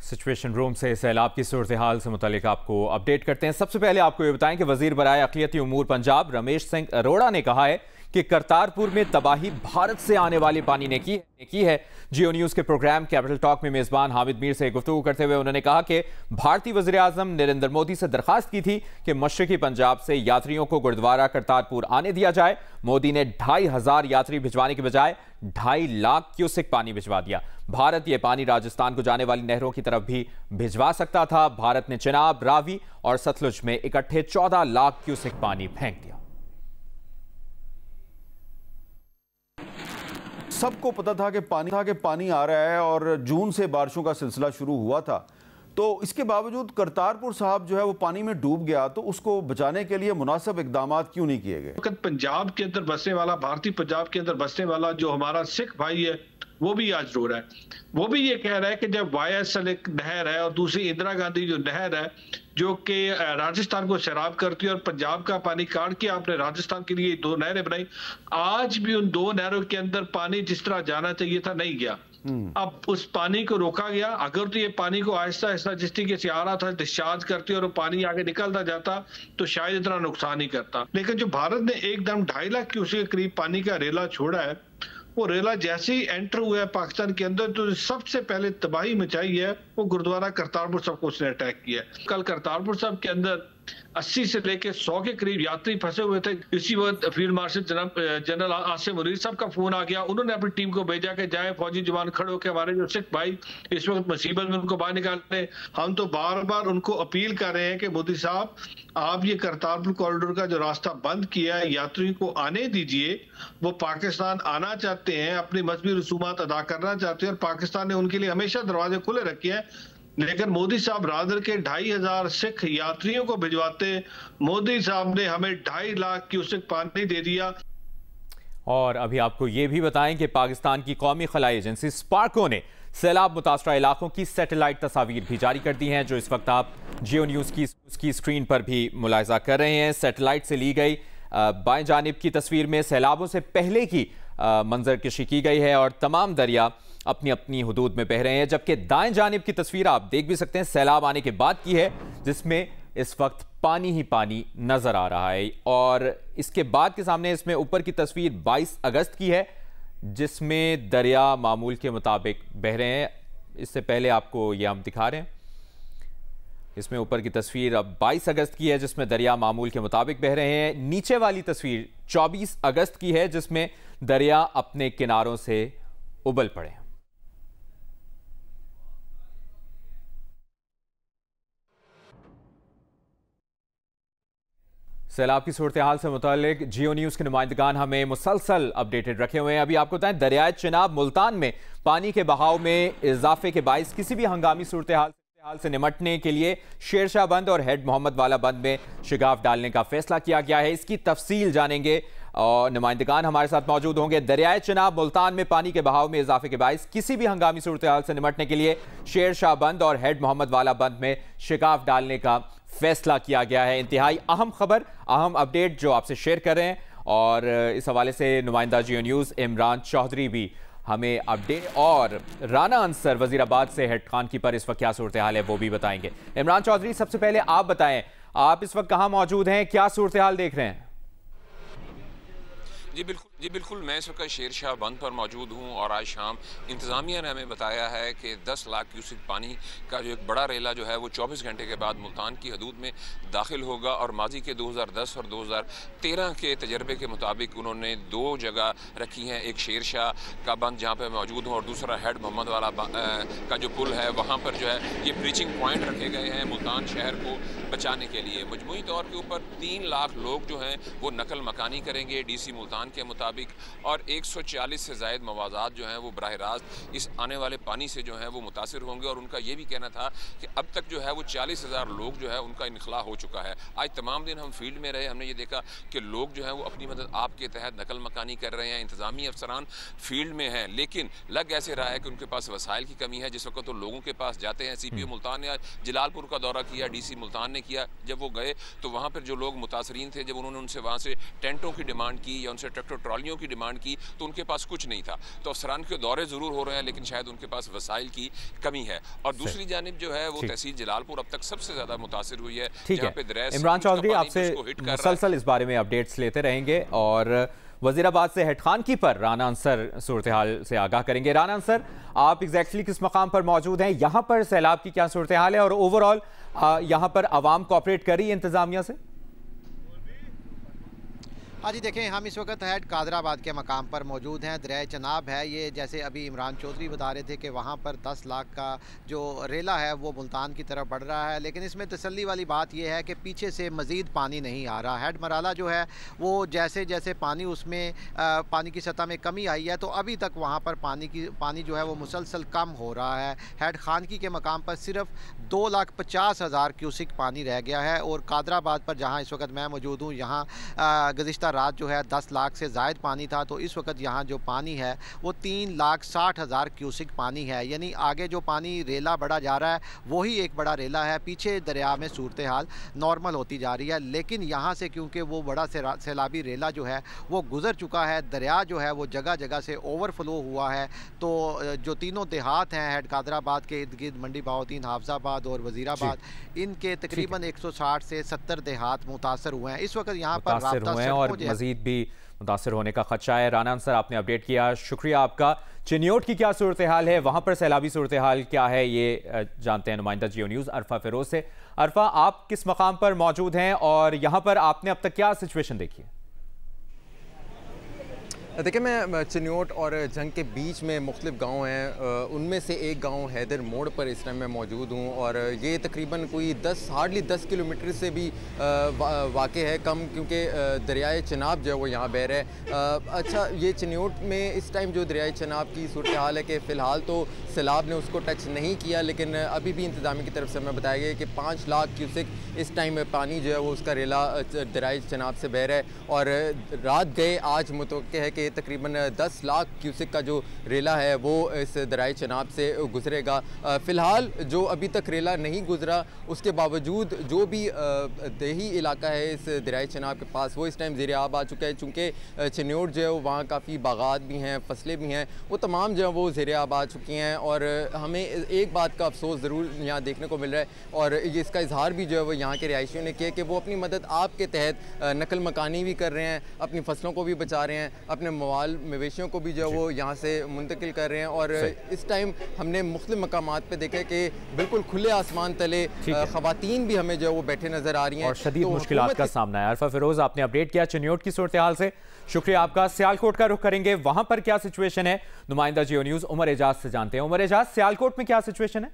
Situation room से सैलाब की सूरत हाल से मुतालिक आपको अपडेट करते हैं। सबसे पहले आपको ये बताएं कि वजीर बराए अक़लियती उमूर पंजाब रमेश सिंह अरोड़ा ने कहा है कि करतारपुर में तबाही भारत से आने वाले पानी ने की है। जियो न्यूज़ के प्रोग्राम कैपिटल टॉक में मेज़बान हामिद मीर से गुफ्तगू करते हुए उन्होंने कहा कि भारतीय वज़ीर आज़म नरेंद्र मोदी से दरख्वास्त की थी कि मशरक़ी पंजाब से यात्रियों को गुरुद्वारा करतारपुर आने दिया जाए। मोदी ने 2500 यात्री भिजवाने के बजाय 2.5 लाख क्यूसेक पानी भिजवा दिया। भारत ये पानी राजस्थान को जाने वाली नहरों की तरफ भी भिजवा सकता था। भारत ने चिनाब, रावी और सतलुज में इकट्ठे 14 लाख क्यूसेक पानी फेंक दिया। सबको पता था कि पानी आ रहा है और जून से बारिशों का सिलसिला शुरू हुआ था, तो इसके बावजूद करतारपुर साहब जो है वो पानी में डूब गया, तो उसको बचाने के लिए मुनासिब इकदाम क्यों नहीं किए गए? पंजाब के अंदर बसने वाला, भारतीय पंजाब के अंदर बसने वाला जो हमारा सिख भाई है वो भी आज रो रहा है। वो भी ये कह रहा है कि जब YSL एक नहर है और दूसरी इंदिरा गांधी जो नहर है जो कि राजस्थान को सैराब करती है और पंजाब का पानी काट के आपने राजस्थान के लिए 2 नहरें बनाई, आज भी उन 2 नहरों के अंदर पानी जिस तरह जाना चाहिए था नहीं गया। अब उस पानी को रोका गया। अगर तो ये पानी को आहिस्ता आहिस्ता जिस तरीके से आ रहा था डिस्चार्ज करते और पानी आगे निकलता जाता तो शायद इतना नुकसान नहीं करता। लेकिन जो भारत ने एकदम 2.5 लाख क्यूसेक के करीब पानी का रेला छोड़ा है, वो रेला जैसे ही एंटर हुआ है पाकिस्तान के अंदर तो सबसे पहले तबाही मचाई है वो गुरुद्वारा करतारपुर साहब को उसने अटैक किया है। कल करतारपुर साहब के अंदर 80 से लेकर 100 के करीब यात्री फंसे हुए थे। इसी वक्त field marshal general Asim Munir साहब का फोन आ गया। उन्होंने अपनी टीम को भेजा कि जाए फौजी जवान खड़े होकर हमारे जो सिख भाई इस वक्त मुसीबत में उनको बाहर निकालने। हम तो बार बार उनको अपील कर रहे हैं कि मोदी साहब आप ये करतारपुर कॉरिडोर का जो रास्ता बंद किया है यात्रियों को आने दीजिए। वो पाकिस्तान आना चाहते हैं, अपनी मजहबी रसूमात अदा करना चाहते हैं और पाकिस्तान ने उनके लिए हमेशा दरवाजे खुले रखे हैं। लेकिन मोदी साहब रादर के 2500 सिख यात्रियों को भिजवाते, मोदी साहब ने हमें 2.5 लाख क्यूसेक पानी दे दिया। और अभी आपको यह भी बताएं कि पाकिस्तान की कौमी खलाई एजेंसी स्पार्को ने सैलाब मुतासरा इलाकों की सैटेलाइट तस्वीर भी जारी कर दी हैं, जो इस वक्त आप जियो न्यूज़ की स्क्रीन पर भी मुलाहिजा कर रहे हैं। सैटेलाइट से ली गई बाएं जानिब की तस्वीर में सैलाबों से पहले की मंजर कशी की गई है और तमाम दरिया अपनी अपनी हुदूद में बह रहे हैं, जबकि दाएं जानिब की तस्वीर आप देख भी सकते हैं सैलाब आने के बाद की है, जिसमें इस वक्त पानी ही पानी नजर आ रहा है। और इसके बाद के सामने इसमें ऊपर की तस्वीर 22 अगस्त की है, जिसमें दरिया मामूल के मुताबिक बह रहे हैं। इससे पहले आपको यह हम दिखा रहे हैं, इसमें ऊपर की तस्वीर अब 22 अगस्त की है जिसमें दरिया मामूल के मुताबिक बह रहे हैं। नीचे वाली तस्वीर 24 अगस्त की है जिसमें दरिया अपने किनारों से उबल पड़े। सैलाब की सूरत हाल से मुतालिक जियो न्यूज़ के नुमाइंदगान हमें मुसलसल अपडेटेड रखे हुए हैं। अभी आपको बताएं दरियाए चिनाब मुल्तान में पानी के बहाव में इजाफे के बाइस किसी भी हंगामी सूरत हाल से निमटने के लिए शेरशाह बंद और हेड मोहम्मद वाला बंद में शिगाफ डालने का फैसला किया गया है। इसकी तफसील जानेंगे और नुमाइंदगान हमारे साथ मौजूद होंगे। दरियाए चिनाब मुल्तान में पानी के बहाव में इजाफे के बाइस किसी भी हंगामी सूरत हाल से निमटने के लिए शेरशाह बंद और हेड मोहम्मद वाला बंद में शिगाफ डालने का फैसला किया गया है। इंतहाई अहम खबर, अहम अपडेट जो आपसे शेयर कर रहे हैं और इस हवाले से नुमाइंदा जियो न्यूज़ इमरान चौधरी भी हमें अपडेट और राना अंसर वजीराबाद से हेड खान की पर इस वक्त क्या सूरत हाल है वो भी बताएंगे। इमरान चौधरी, सबसे पहले आप बताएं, आप इस वक्त कहां मौजूद हैं, क्या सूरत हाल देख रहे हैं? जी बिल्कुल, मैं इस वक्त शेरशाह बंद पर मौजूद हूँ और आज शाम इंतज़ामिया ने हमें बताया है कि 10 लाख क्यूसेक पानी का जो एक बड़ा रेला जो है वो 24 घंटे के बाद मुल्तान की हदूद में दाखिल होगा। और माजी के 2010 और 2013 के तजर्बे के मुताबिक उन्होंने 2 जगह रखी हैं, एक शेरशाह का बंद जहाँ पर मौजूद हूँ और दूसरा हेड मोहम्मद वाला का जो पुल है वहाँ पर जो है ये ब्रीचिंग पॉइंट रखे गए हैं मुल्तान शहर को बचाने के लिए। मजमूई तौर के ऊपर 3 लाख लोग जो हैं वो नकल मकानी करेंगे DC मुल्तान के मुताबिक और 140 से ज़ायद मवाज़ात जो हैं वो बराह रास्त इस आने वाले पानी से जो है वो मुतासिर होंगे। और उनका ये भी कहना था कि अब तक जो है वो 40,000 लोग जो है उनका इनखला हो चुका है। आज तमाम दिन हम फील्ड में रहे, हमने ये देखा कि लोग जो हैं वो अपनी मदद आपके तहत नकल मकानी कर रहे हैं, इंतज़ामी अफसरान फील्ड में हैं, लेकिन लग ऐसे रहा है कि उनके पास वसाइल की कमी है। जिस वक्त तो लोगों के पास जाते हैं, CPO मुल्तान ने आज जलालपुर का दौरा किया, DC मुल्तान ने किया, जब वो गए तो वहाँ पर जो लोग मुतासरीन थे, जब उन्होंने उनसे वहाँ से टेंटों की डिमांड की या उनसे ट्रैक्टर ट्रॉलियों की डिमांड की तो उनके पास कुछ नहीं था। तो अफसरान के दौरे ज़रूर हो रहे हैं, लेकिन शायद उनके पास वसाइल की कमी है। और दूसरी जानिब जो है वो तहसील जलालपुर अब तक सबसे ज़्यादा मुतासिर हुई है। ठीक है, इमरान चौधरी आपसे मुसलसल इस बारे में अपडेट्स लेते रहेंगे और वजीराबाद से हेडखान की पर राना अंसर सूरत हाल से आगाह करेंगे। राना अंसर, आप एग्जैक्टली किस मकाम पर मौजूद हैं? यहाँ पर सैलाब की क्या सूरत हाल है और ओवरऑल यहाँ पर आवाम कोऑपरेट कर रही है इंतजामिया से? हाँ जी, देखें, हम इस वक्त हेड कादराबाद के मकाम पर मौजूद हैं। दरियाए चनाब है ये, जैसे अभी इमरान चौधरी बता रहे थे कि वहाँ पर 10 लाख का जो रेला है वो मुल्तान की तरफ बढ़ रहा है, लेकिन इसमें तसल्ली वाली बात यह है कि पीछे से मज़ीद पानी नहीं आ रहा। हेड मराला जो है वो जैसे जैसे पानी उसमें पानी की सतह में कमी आई है तो अभी तक वहाँ पर पानी जो है वो मुसलसल कम हो रहा है। हेड खानकी के मकाम पर सिर्फ 2,50,000 क्यूसिक पानी रह गया है और कादराबाद पर जहाँ इस वक्त मैं मौजूद हूँ यहाँ गुज़िश्ता रात जो है 10 लाख से ज़ायद पानी था, तो इस वक्त यहाँ जो पानी है वो 3,60,000 क्यूसिक पानी है। यानी आगे जो पानी रेला बढ़ा जा रहा है वही एक बड़ा रेला है, पीछे दरिया में सूरत हाल नॉर्मल होती जा रही है। लेकिन यहाँ से क्योंकि वो बड़ा सैलाबी रेला जो है वो गुज़र चुका है, दरिया जो है वो जगह जगह से ओवरफ्लो हुआ है, तो जो तीनों देहात हैं हेड कादराबाद के इर्द गिर्द मंडी बहाउद्दीन, हाफजाबाद और वजीराबाद, इनके तकरीबन 160 से 70 देहात मुतासर हुए हैं। इस वक्त यहाँ पर और मजीद भी मुतासर होने का खदशा है। राना अंसर, आपने अपडेट किया, शुक्रिया आपका। चिन्योट की क्या सूरत हाल है, वहां पर सैलाबी सूरत हाल क्या है, ये जानते हैं नुमाइंदा जियो न्यूज़ अरफा फिरोज से। अरफा, आप किस मकाम पर मौजूद हैं और यहाँ पर आपने अब तक क्या सिचुएशन देखी है? देखिए, मैं चिन्योट और जंग के बीच में मुख्तलिफ गांव हैं, उनमें से एक गांव हैदर मोड़ पर इस टाइम मैं मौजूद हूं और ये तकरीबन कोई हार्डली 10 किलोमीटर से भी वाक़ है कम, क्योंकि दरियाए चनाब जो है वो यहाँ बह रहा है। अच्छा, ये चिन्योट में इस टाइम जो दरियाए चनाब की सूरत हाल है कि फ़िलहाल तो सैलाब ने उसको टच नहीं किया, लेकिन अभी भी इंतज़ामिया की तरफ से हमें बताया गया कि 5 लाख क्यूसिक इस टाइम पानी जो है वो उसका रेला दरियाए चनाब से बह रहा है और रात गए आज मुतवक्किल है कि तकरीबन 10 लाख क्यूसिक का जो रेला है वो इस दरियाए चनाब से गुजरेगा। फ़िलहाल जो अभी तक रेला नहीं गुजरा, उसके बावजूद जो भी देही इलाका है इस दरियाए चनाब के पास वो इस टाइम ज़ेर आब आ चुका है। चूँकि चिन्योट जो है वहाँ काफ़ी बागात भी हैं, फसलें भी हैं, वो तमाम जो है वो ज़ेर आब आ चुकी हैं और हमें एक बात का अफसोस ज़रूर यहाँ देखने को मिल रहा है और इसका इजहार भी जो है वो यहाँ के रिहायशियों ने किया कि वो अपनी मदद आपके तहत नकल मकानी भी कर रहे हैं, अपनी फसलों को भी बचा रहे हैं, अपने मवाल मवेशियों को भी जो है वो यहाँ से मुंतकिल कर रहे हैं और इस टाइम हमने मुख्तलिफ मकामात पे देखा कि बिल्कुल खुले आसमान तले खवातीन भी हमें जो है वो बैठे नजर आ रही हैं। और शदीद मुश्किलात का सामना है। अरफा फिरोज, आपने अपडेट किया चिन्योट की सूरत हाल से, शुक्रिया आपका। सियालकोट का रुख करेंगे, वहां पर क्या सिचुएशन है, नुमाइंदा जियो न्यूज़ उमर एजाज से जानते हैं। उमर एजाज, सियालकोट में क्या सिचुएशन है?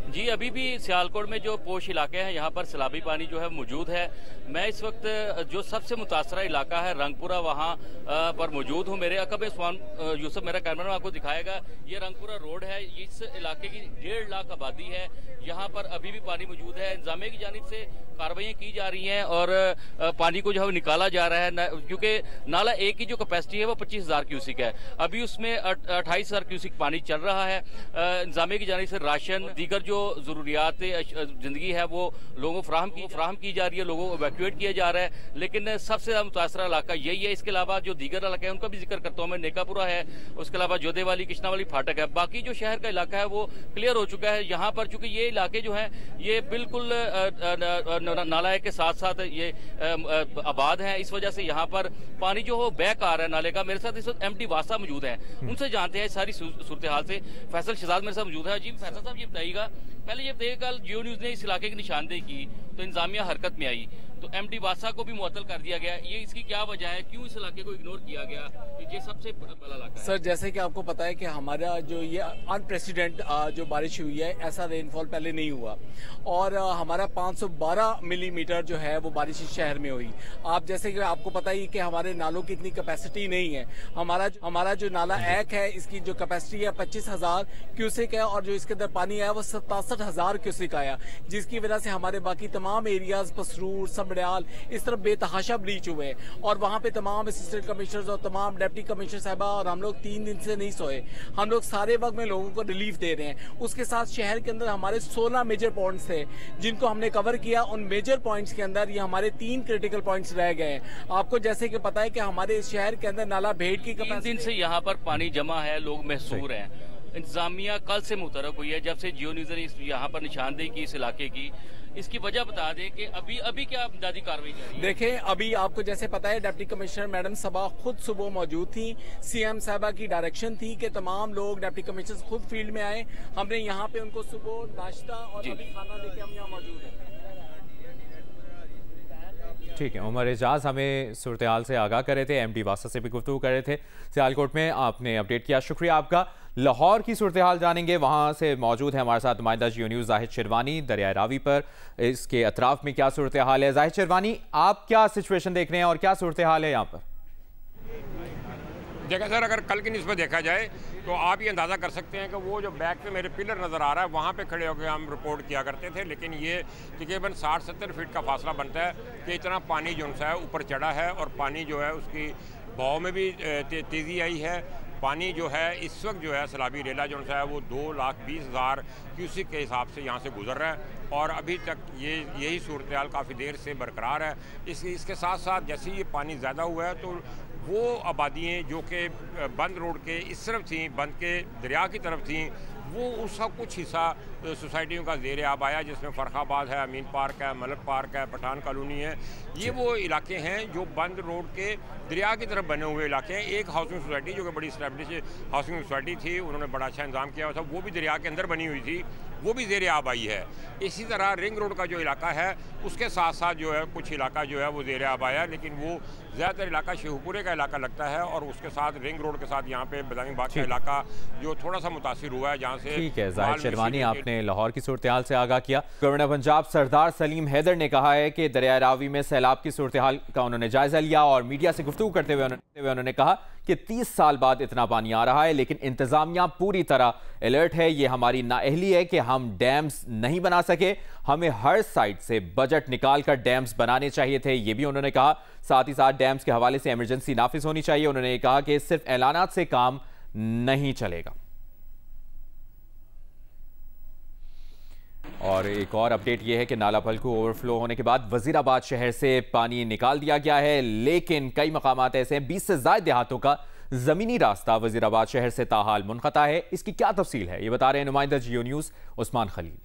जी, अभी भी सियालकोट में जो पोश इलाके हैं यहाँ पर सैलाबी पानी जो है मौजूद है। मैं इस वक्त जो सबसे मुतासरा इलाका है रंगपुरा वहाँ पर मौजूद हूँ। मेरे अकब उस्मान यूसुफ मेरा कैमरामैन आपको दिखाएगा, ये रंगपुरा रोड है। इस इलाके की 1.5 लाख आबादी है, यहाँ पर अभी भी पानी मौजूद है। इंतजामिया की जानिब से कार्रवाइयाँ की जा रही हैं और पानी को जो है वो निकाला जा रहा है, क्योंकि नाला ए की जो कैपेसिटी है वो 25,000 क्यूसिक है, अभी उसमें 28,000 क्यूसिक पानी चल रहा है। इंतजामिया की जानिब से राशन, दीगर जो ज़रूरियात ज़िंदगी है वो लोगों को फ्राहम की जा रही है, लोगों को इवैक्यूएट किया जा रहा है, लेकिन सबसे ज़्यादा मुतासरा इलाका यही है। इसके अलावा जो दीगर इलाके हैं उनका भी जिक्र करता हूँ मैं, नेकापुरा है, उसके अलावा जोधेवाली, कृष्णावाली, फाटक है। बाकी जो शहर का इलाका है वो क्लियर हो चुका है। यहाँ पर चूंकि ये इलाके जो हैं ये बिल्कुल नाला के साथ साथ ये आबाद हैं, इस वजह से यहाँ पर पानी जो हो बैक आ रहा है नाले का। मेरे साथ इस वक्त एमडी वासा मौजूद हैं, उनसे जानते हैं सारी सूरत हाल से। फैसल शहजाद मेरे साथ मौजूद है। जी फैसल साहब, ये बताइएगा, पहले ये बताइए, कल जियो न्यूज़ ने इस इलाके की निशानदेही की तो इंतजामिया हरकत में आई, तो एमडी वासा को भी मुअत्तल कर दिया गया, ये इसकी क्या वजह है, क्यों इस इलाके को इग्नोर किया गया? ये सबसे बड़ा इलाका है सर। जैसे कि आपको पता है कि हमारा जो ये अनप्रेसिडेंट जो बारिश हुई है, ऐसा रेनफॉल पहले नहीं हुआ और हमारा 512 मिलीमीटर जो है वो बारिश इस शहर में हुई। आप जैसे कि आपको पता ही कि हमारे नालों की इतनी कैपेसिटी नहीं है। हमारा जो नाला एक है इसकी जो कैपेसिटी है 25,000 क्यूसिक है और जो इसके अंदर पानी आया वो 67,000 क्यूसिक आया, जिसकी वजह से हमारे बाकी तमाम एरियाज पसरूर, बड़याल, इस तरफ बेतहाशा ब्रीच हुए और वहाँ पे तमाम असिस्टेंट कमिश्नर्स और तमाम डिप्टी कमिश्नर साहबा और हम लोग 3 दिन से नहीं सोए। हम लोग सारे वक्त में लोगों को रिलीफ दे रहे हैं। उसके साथ शहर के अंदर हमारे 16 मेजर पॉइंट्स थे जिनको हमने कवर किया। उन मेजर पॉइंट्स के अंदर ये हमारे 3 क्रिटिकल पॉइंट्स रह गए हैं। आपको जैसे कि पता है कि हमारे इस शहर के अंदर नाला भेड़ की 3 दिन से यहाँ पर पानी जमा है, लोग महसूर हैं। इंतजामिया कल से मुतरफ हुई है जब से जियो न्यूज़ ने यहाँ पर निशानदेही की इस इलाके की। इसकी वजह बता दें कि अभी क्या इमदादी कार्रवाई कर रही है? देखें, अभी आपको जैसे पता है डिप्टी कमिश्नर मैडम सबा खुद सुबह मौजूद थी। सीएम साहबा की डायरेक्शन थी कि तमाम लोग डिप्टी कमिश्नर खुद फील्ड में आए। हमने यहाँ पे उनको सुबह नाश्ता और अभी खाना देके हम यहाँ मौजूद हैं। ठीक है, उमर एजाज हमें सूरत हाल से आगाह कर रहे थे, एमडी वासा से भी गुफ्तगू कर रहे थे सियालकोट में, आपने अपडेट किया, शुक्रिया आपका। लाहौर की सूरत हाल जानेंगे, वहाँ से मौजूद है हमारे साथ नुमाइंदा जियो न्यूज़ जाहिद शिरवानी। दरिया रावी पर इसके अतराफ में क्या सूरत हाल है? जाहिद शिरवानी, आप क्या सिचुएशन देख रहे हैं और क्या सूरत हाल है यहाँ पर? देखा सर, अगर कल की निस्बत देखा जाए तो आप ये अंदाज़ा कर सकते हैं कि वो जो बैक पे मेरे पिलर नज़र आ रहा है वहाँ पे खड़े होकर हम रिपोर्ट किया करते थे, लेकिन ये तकरीबन 60-70 फीट का फासला बनता है कि इतना पानी जो है ऊपर चढ़ा है और पानी जो है उसकी बहाव में भी तेज़ी आई है। पानी जो है इस वक्त जो है सैलाबी रेला जो है वो 2,20,000 क्यूसिक के हिसाब से यहाँ से गुजर रहा है और अभी तक यही सूरत हाल काफ़ी देर से बरकरार है। इसके साथ साथ जैसे ये पानी ज़्यादा हुआ है तो वो आबादियाँ जो कि बंद रोड के इस तरफ थी, बंद के दरिया की तरफ थी, वो उसका कुछ हिस्सा सोसाइटियों का ज़ेर आब आया, जिसमें फ़रखाबाद है, अमीन पार्क है, मलक पार्क है, पठान कॉलोनी है। ये वो इलाके हैं जो बंद रोड के दरिया की तरफ बने हुए इलाके हैं। एक हाउसिंग सोसाइटी जो कि बड़ी इस्टेब्लिश हाउसिंग सोसाइटी थी, उन्होंने बड़ा अच्छा इंतजाम किया हुआ था, वो भी दरिया के अंदर बनी हुई थी, वो भी ज़ेर आब आई है। इसी तरह रिंग रोड का जो इलाका है उसके साथ साथ जो है कुछ इलाका जो है वो ज़ेर आब आया, लेकिन वो ज़्यादातर इलाका शेखपुरे का इलाका लगता है और उसके साथ रिंग रोड के साथ यहाँ पे बदामी बाग का इलाका जो थोड़ा सा मुतासिर हुआ है, जहाँ से। ठीक है, जाहिद शिरवानी, आपने लाहौर की सूरत हाल से आगाह किया। गवर्नर पंजाब सरदार सलीम हैदर ने कहा है कि दरिया रावी में सैलाब की सूरत हाल का उन्होंने जायजा लिया और मीडिया से गुफ्तगू करते हुए उन्होंने कहा कि 30 साल बाद इतना पानी आ रहा है, लेकिन इंतजामिया पूरी तरह अलर्ट है। ये हमारी नाअहली है कि हम डैम्स नहीं बना सके, हमें हर साइड से बजट निकाल कर डैम्स बनाने चाहिए थे, ये भी उन्होंने कहा। साथ ही साथ डैम्स के हवाले से इमरजेंसी नाफिज होनी चाहिए। उन्होंने ये कहा कि सिर्फ ऐलानात से काम नहीं चलेगा। और एक और अपडेट यह है कि नाला फलकू ओवरफ्लो होने के बाद वजीराबाद शहर से पानी निकाल दिया गया है, लेकिन कई मकामात ऐसे हैं 20 से ज्यादा देहातों का जमीनी रास्ता वजीराबाद शहर से ताहाल मुनक़ता है। इसकी क्या तफसील है, ये बता रहे हैं नुमाइंदा जियो न्यूज़ उस्मान खलील।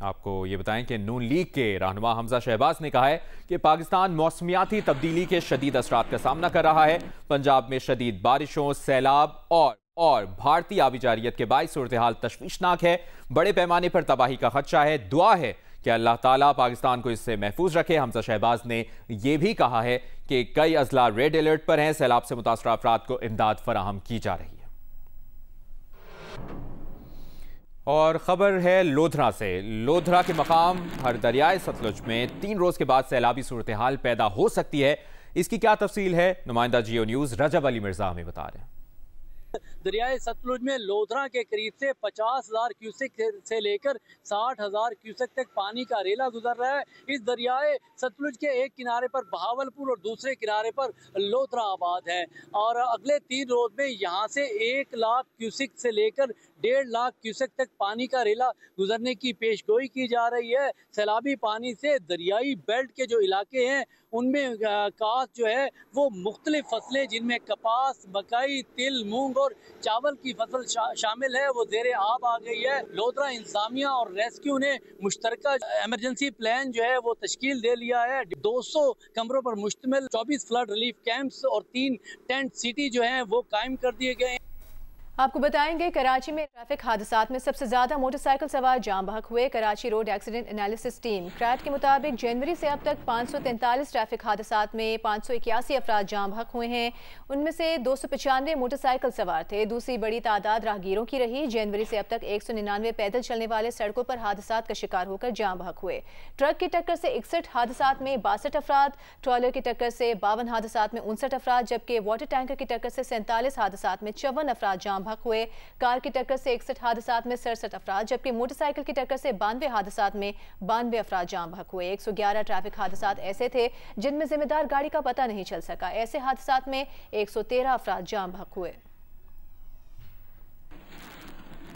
आपको ये बताएं कि नून लीग के रहनुमा हमजा शहबाज ने कहा है कि पाकिस्तान मौसमियाती तब्दीली के शदीद असरात का सामना कर रहा है। पंजाब में शदीद बारिशों, सैलाब और भारतीय आबी जारियत के बाइस सूरत हाल तशवीशनाक है। बड़े पैमाने पर तबाही का खदशा है। दुआ है कि अल्लाह ताला पाकिस्तान को इससे महफूज रखे। हमजा शहबाज ने यह भी कहा है कि कई अजला रेड अलर्ट पर हैं। सैलाब से मुतासरा अफराद को इमदाद फराहम की जा रही है। और खबर है लोधरा से। लोधरा के मकाम हर दरियाए सतलुज में 3 रोज के बाद सैलाबी सूरत हाल पैदा हो सकती है। इसकी क्या तफसील है, नुमाइंदा जियो न्यूज़ रजब अली मिर्जा हमें बता रहे हैं। दरियाए सतलुज में लोधरा के करीब से 50,000 क्यूसेक से लेकर 60,000 क्यूसेक तक पानी का रेला गुजर रहा है। इस दरियाए सतलुज के एक किनारे पर बहावलपुर और दूसरे किनारे पर लोधरा आबाद है और अगले 3 रोज में यहाँ से 1 लाख क्यूसेक से लेकर 1.5 लाख क्यूसेक तक पानी का रेला गुजरने की पेशगोई की जा रही है। सैलाबी पानी से दरियाई बेल्ट के जो इलाके हैं उनमें काश्त जो है वो मुख्तलिफ फसलें जिनमें कपास, मकई, तिल, मूंग और चावल की फसल शामिल है वो ज़ेरे आब आ गई है। लोधरा इंतजामिया और रेस्क्यू ने मुश्तरका इमरजेंसी प्लान जो है वो तश्कील दे लिया है। 200 कमरों पर मुश्तमिल 24 फ्लड रिलीफ कैंप्स और 3 टेंट सिटी जो है वो कायम कर दिए गए हैं। आपको बताएंगे कराची में ट्रैफिक हादसात में सबसे ज्यादा मोटरसाइकिल सवार जाम बहक हुए। Karachi road accident analysis team क्राट के मुताबिक जनवरी से अब तक 543 ट्रैफिक हादसात में 581 अफराद जाम बहक हुए हैं। उनमें से 295 मोटरसाइकिल सवार थे। दूसरी बड़ी तादाद राहगीरों की रही। जनवरी से अब तक 199 पैदल चलने वाले सड़कों पर हादसात का शिकार होकर जाम बहक हुए। ट्रक की टक्कर से 61 हादसात में 62 अफराद, ट्रॉलर की टक्कर से 52 हादसात में 59 अफराद, जबकि वाटर टैंकर की टक्कर से 47 हादसात में 54 अफराद जाम हुए। कार की टक्कर से 61 हादसात में 67 अफराद, जबकि मोटरसाइकिल की टक्कर से 92 हादसात में 92 अफराद जाम बहक हुए। 111 ट्रैफिक हादसात ऐसे थे जिनमें जिम्मेदार गाड़ी का पता नहीं चल सका। ऐसे हादसात में 113 अफराद जाम बहक हुए।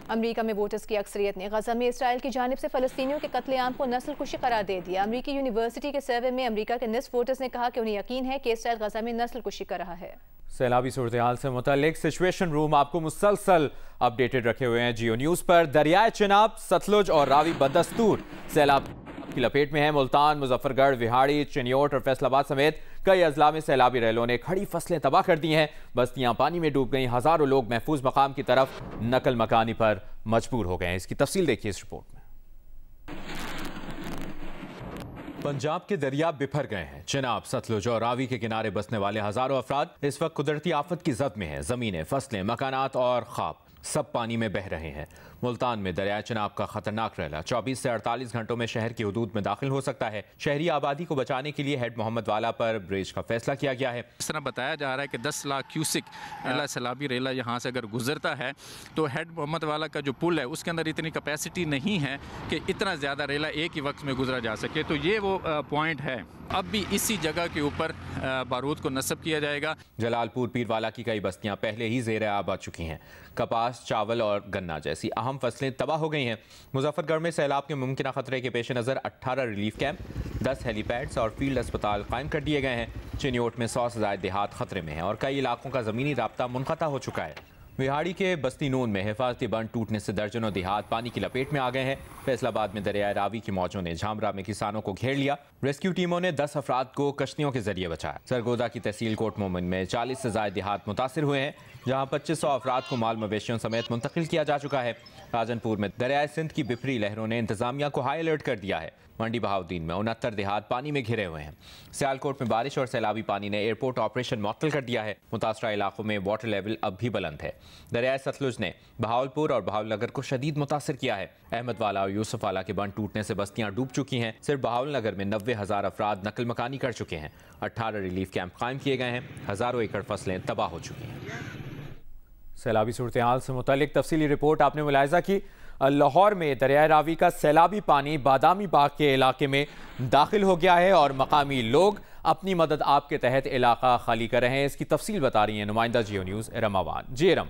अमरीका में वोटर्स की अक्सरियत ने गजा में इसराइल की जानिब से फलस्तीनियों के कत्लेआम को नस्लकुशी करार दे दिया। अमरीकी यूनिवर्सिटी के सर्वे में अमरीका के निस्फ वोटर्स ने कहा कि उन्हें यकीन है कि इसराइल गजा में नस्लकुशी कर रहा है। सैलाबी सूरत हाल से मुतालिक सिचुएशन रूम आपको मुसलसल अपडेटेड रखे हुए हैं जियो न्यूज़ पर। दरियाए चिनाब, सतलुज और रावी बदस्तूर सैलाब की लपेट में है। मुल्तान, मुजफ्फरगढ़, विहाड़ी, चिन्योट और फैसलाबाद समेत कई अजला में सैलाबी रैलों ने खड़ी फसलें तबाह कर दी हैं। बस्तियां पानी में डूब गईं। हजारों लोग महफूज मकाम की तरफ नकल मकानी पर मजबूर हो गए हैं। इसकी तफसील देखिए इस रिपोर्ट में। पंजाब के दरिया बिफर गए हैं। चिनाब, सतलुज और रावी के किनारे बसने वाले हजारों अफराद इस वक्त कुदरती आफत की जद में हैं। जमीनें, फसलें, मकानात और ख्वाब सब पानी में बह रहे हैं। मुल्तान में दरिया चिनाब का खतरनाक रैला 24 से 48 घंटों में शहर की हुदूद में दाखिल हो सकता है। शहरी आबादी को बचाने के लिए हेड मोहम्मद वाला पर ब्रिज का फैसला किया गया है। इस तरह बताया जा रहा है कि 10 लाख क्यूसिक सैलाबी रेला यहाँ से अगर गुजरता है तो हेड मोहम्मद वाला का जो पुल है उसके अंदर इतनी कैपेसिटी नहीं है कि इतना ज़्यादा रेला एक ही वक्त में गुजरा जा सके। तो ये वो पॉइंट है। अब भी इसी जगह के ऊपर बारूद को नस्ब किया जाएगा। जलालपुर, पीरवाला की कई बस्तियां पहले ही ज़ेर आब आ चुकी हैं। कपास, चावल और गन्ना जैसी अहम फसलें तबाह हो गई हैं। मुजफ्फरगढ़ में सैलाब के मुमकिन खतरे के पेश नज़र 18 रिलीफ कैंप, 10 हेलीपैड्स और फील्ड अस्पताल कायम कर दिए गए हैं। चिन्योट में 100 से ज़ायद देहात खतरे में हैं और कई इलाकों का ज़मीनी राब्ता मुनक़ता हो चुका है। विहाड़ी के बस्ती नून में हिफाजती बंद टूटने से दर्जनों देहात पानी की लपेट में आ गए हैं। फैसलाबाद में दरियाए रावी की मौजों ने झामरा में किसानों को घेर लिया। रेस्क्यू टीमों ने 10 अफराद को कश्तियों के जरिए बचाया। सरगोदा की तहसील कोट मोमिन में 40 से ज़ायद देहात मुतासिर हुए हैं, जहाँ 2500 अफराद को माल मवेशियों समेत मुंतकिल किया जा चुका है। राजनपुर में दरियाए सिंध की बिफरी लहरों ने इंतजामिया को हाई अलर्ट कर दिया है। मंडी बहाउद्दीन में 69 देहात पानी में घिरे हुए हैं। सियालकोट में बारिश और सैलाबी पानी ने एयरपोर्ट ऑपरेशन मुअत्तल कर दिया है। मुतासरा इलाकों में वाटर लेवल अब भी बुलंद है। दरियाए सतलुज ने बहावलपुर और बहावलनगर को शदीद मुतासर किया है। अहमदवाला और यूसुफवाला के बंद टूटने से बस्तियां डूब चुकी हैं। सिर्फ बहावलनगर में 90,000 अफराद नकल मकानी कर चुके हैं। 18 रिलीफ कैंप कायम किए गए हैं। हजारों एकड़ फसलें तबाह हो चुकी हैं। सैलाबी सूरत हाल से मुतालिक तफसीली रिपोर्ट आपने मुलाहिजा की। लाहौर में दरियाए रावी का सैलाबी पानी बादामी बाग के इलाके में दाखिल हो गया है और मकामी लोग अपनी मदद आप के तहत इलाका खाली कर रहे हैं। इसकी तफसील बता रही है नुमाइंदा जियो न्यूज़ इरम आवान। जी इरम।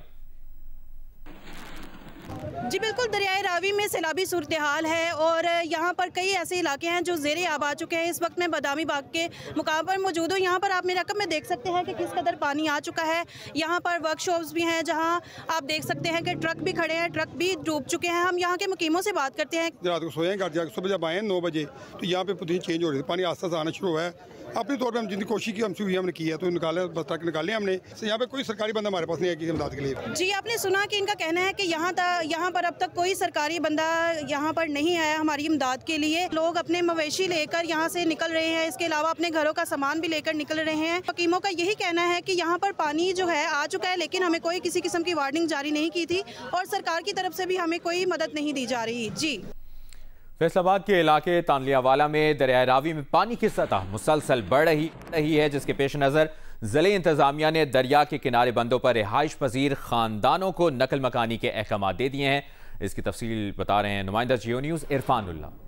जी बिल्कुल, दरियाए रावी में सैलाबी सूरत हाल है और यहाँ पर कई ऐसे इलाके हैं जो ज़ेरे आब आ चुके हैं। इस वक्त मैं बादामी बाग के मुकाम पर मौजूद हूँ। यहाँ पर आप मेरे रकम में देख सकते हैं कि किस कदर पानी आ चुका है। यहाँ पर वर्कशॉप्स भी हैं जहाँ आप देख सकते हैं कि ट्रक भी खड़े हैं, ट्रक भी डूब चुके हैं। हम यहाँ के मुकीमों से बात करते हैं। रात को सोए हैं, घर जाकर सुबह जब आए 9 बजे तो यहाँ पे पोजीशन चेंज हो रही थी, पानी आस्ते आस्ते आना शुरू हुआ है। अपने तौर पर हम जितनी कोशिश की हमने की है तो निकाले हमने। यहाँ पे कोई सरकारी बंदा हमारे पास नहीं है कि इमदाद के लिए। जी, आपने सुना कि इनका कहना है कि यहाँ पर अब तक कोई सरकारी बंदा यहाँ पर नहीं आया हमारी इमदाद के लिए। लोग अपने मवेशी लेकर यहाँ से निकल रहे हैं, इसके अलावा अपने घरों का सामान भी लेकर निकल रहे हैं। हकीमों का यही कहना है कि यहाँ पर पानी जो है आ चुका है, लेकिन हमें कोई किसी किस्म की वार्निंग जारी नहीं की थी और सरकार की तरफ से भी हमें कोई मदद नहीं दी जा रही। जी, फैसलाबाद के इलाके तानलियावाला में दरियाए रावी में पानी की सतह मुसलसल बढ़ रही है, जिसके पेश नज़र ज़िले इंतजामिया ने दरिया के किनारे बंदों पर रिहाइश पजीर खानदानों को नकल मकानी के अहकाम दे दिए हैं। इसकी तफसील बता रहे हैं नुमाइंदा जियो न्यूज़ इरफानुल्लाह।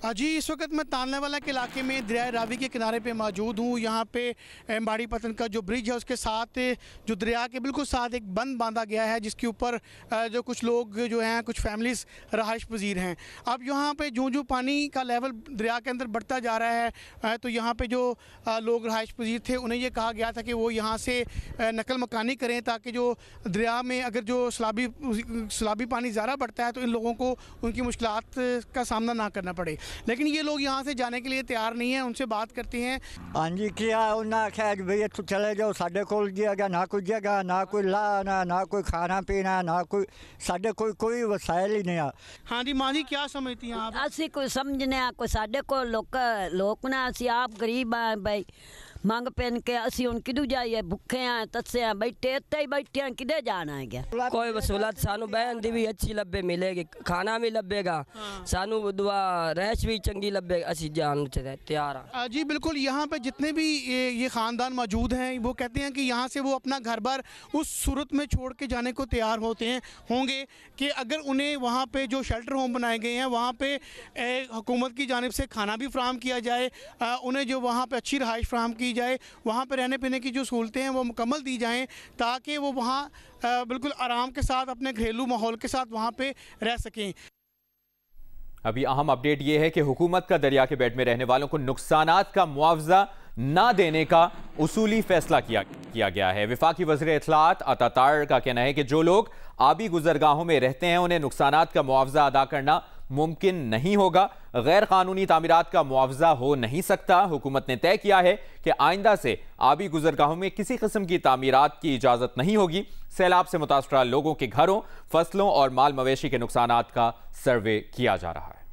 जी, इस वक्त मैं तानलेवाला के इलाके में दरिया रावी के किनारे पे मौजूद हूँ। यहाँ पे एम्बाड़ी पतन का जो ब्रिज है उसके साथ जो दरिया के बिल्कुल साथ एक बंद बांधा गया है, जिसके ऊपर जो कुछ लोग जो हैं, कुछ फैमिलीज़ रहाइश पजीर हैं। अब यहाँ पे जो पानी का लेवल दरिया के अंदर बढ़ता जा रहा है तो यहाँ पे जो लोग रहाइश पजीर थे उन्हें ये कहा गया था कि वो यहाँ से नकल मकानी करें, ताकि जो दरिया में अगर जो सैलाबी पानी ज़्यादा बढ़ता है तो इन लोगों को उनकी मुश्किलात का सामना ना करना पड़े। लेकिन ये लोग यहाँ से जाने के लिए तैयार नहीं है। उनसे बात करते हैं। हाँ जी, क्या उन्हें आख्या भाई इतों चले जाओ, साढ़े कोल जगह ना कोई जगह, ना कोई लाना, ना कोई खाना पीना, ना कोई साढ़े कोई वसाइल ही नहीं आ। हाँ जी माँ जी, क्या समझती हैं आप? असी कोई समझने कोई साढ़े को लोग ना, असी आप गरीब हैं भाई, मंग पेन के असी हुन किदू जाइए, भुखे हैं, तसे हैं, बैठे इत्ते ही बैठे हैं, किदे जाना है क्या? कोई वसूलत सानू बहन दी भी अच्छी लब्बे मिलेगी, खाना भी लब्बेगा, सानू दुआ रहश भी चंगी लब्बेगी, असी जान तैयार हैं। जी बिल्कुल, यहाँ पे जितने भी ये ख़ानदान मौजूद हैं वो कहते हैं कि यहाँ से वो अपना घर बार उस सूरत में छोड़ के जाने को तैयार होंगे कि अगर उन्हें वहाँ पे जो शेल्टर होम बनाए गए हैं वहाँ पे हुकूमत की जानिब से खाना भी फराहम किया जाए, उन्हें जो वहाँ पे अच्छी रहाइश फराहम की जाए, वहाँ पर रहने पीने की जो सहूलतें हैं वो मुकम्मल दी जाएं ताकि वो वहाँ बिल्कुल आराम के साथ अपने घरेलू माहौल के साथ वहाँ पे रह सकें। अभी अहम अपडेट ये है कि हुकूमत का दरिया के बेड में रहने वालों को नुकसानात का मुआवजा ना देने का उसूली फैसला किया गया है। वफाकी वज़ीर इत्तलात अता तार का कहना है कि जो लोग आबी गुजरगाहों में रहते हैं उन्हें नुकसानात का मुआवजा अदा करना मुमकिन नहीं होगा। गैर कानूनी तामीरात का मुआवजा हो नहीं सकता। हुकूमत ने तय किया है कि आइंदा से आबी गुजरगाहों में किसी किस्म की तामीरात की इजाज़त नहीं होगी। सैलाब से मुतासरा लोगों के घरों, फसलों और माल मवेशी के नुकसानात का सर्वे किया जा रहा है।